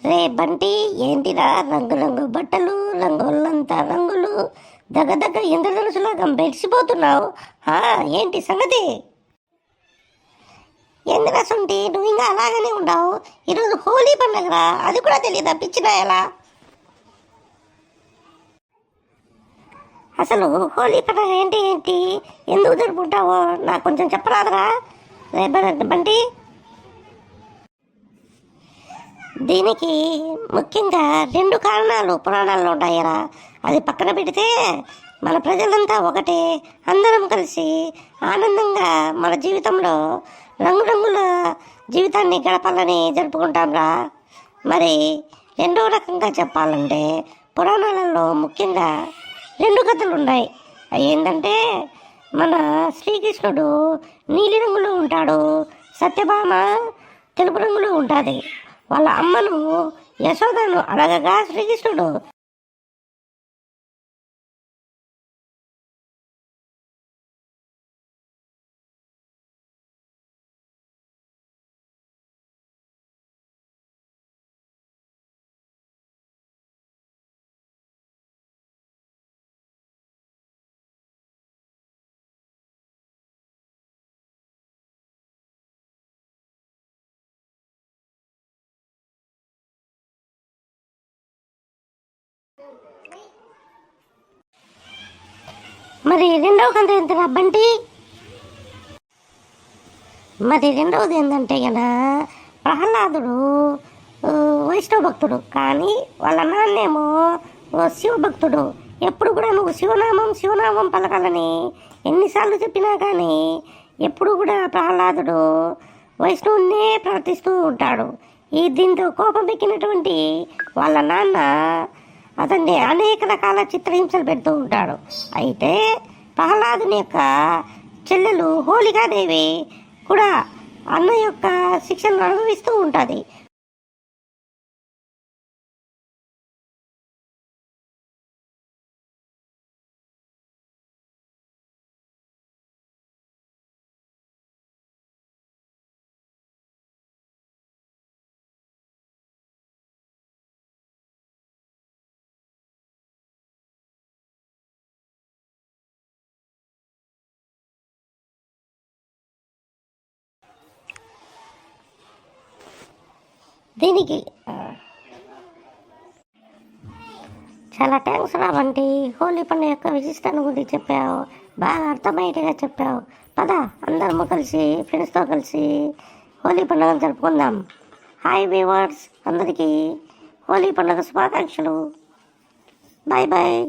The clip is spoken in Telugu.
రే బంటి, ఏంటిరా రంగురంగు బట్టలు, రంగులంతా రంగులు, దగ్గ ఇంద్రధనుసులాగా మెరిసిపోతున్నావు. ఏంటి సంగతి? ఎందుకు అసంటి నువ్వు ఇంకా అలాగనే ఉన్నావు? ఈరోజు హోలీ పండుగరా, అది కూడా తెలియదా పిచ్చినా ఎలా? అసలు హోలీ పండుగ ఏంటి ఏంటి ఎందుకు జరుపుకుంటావో నాకు కొంచెం చెప్పరాదురా రే బంటి. దీనికి ముఖ్యంగా 2 కారణాలు పురాణాల్లో ఉన్నాయరా. అది పక్కన పెడితే మన ప్రజలంతా ఒకటే, అందరం కలిసి ఆనందంగా మన జీవితంలో రంగురంగుల జీవితాన్ని గడపాలని జరుపుకుంటాంరా. మరి రెండో రకంగా చెప్పాలంటే పురాణాలలో ముఖ్యంగా 2 కథలు ఉన్నాయి. అవి ఏంటంటే, మన శ్రీకృష్ణుడు నీలిరంగులో ఉంటాడు, సత్యభామ తెలుపు రంగులో ఉంటుంది. వాళ్ళ అమ్మను యశోదను అడగగా శ్రీకృష్ణుడు మరి రెండవ కథ ఏంటరా బంటి? మరి రెండవది ఏంటంటే కదా, ప్రహ్లాదుడు వైష్ణవ భక్తుడు, కానీ వాళ్ళ నాన్నేమో శివభక్తుడు. ఎప్పుడు కూడా నువ్వు శివనామం పలకాలని ఎన్నిసార్లు చెప్పినా కానీ ఎప్పుడు కూడా ప్రహ్లాదుడు వైష్ణవున్నే ప్రార్థిస్తూ ఉంటాడు. దీంతో కోపం ఎక్కినటువంటి వాళ్ళ నాన్న అతన్ని అనేక రకాల చిత్రహింసలు పెడుతూ ఉంటాడు. అయితే ప్రహ్లాదుని యొక్క చెల్లెలు హోళికాదేవి కూడా అన్న యొక్క శిక్షను అనుభవిస్తూ ఉంటుంది. దీనికి చాలా థ్యాంక్స్ రా బంటి. హోలీ పండుగ యొక్క విశిష్టను గురించి చెప్పావు, బాగా అర్థమయ్యేట్టుగా చెప్పావు. పద అందరము కలిసి ఫ్రెండ్స్తో కలిసి హోలీ పండుగను జరుపుకుందాం. హాయ్ వ్యూవర్స్, అందరికీ హోలీ పండుగ శుభాకాంక్షలు. Bye bye.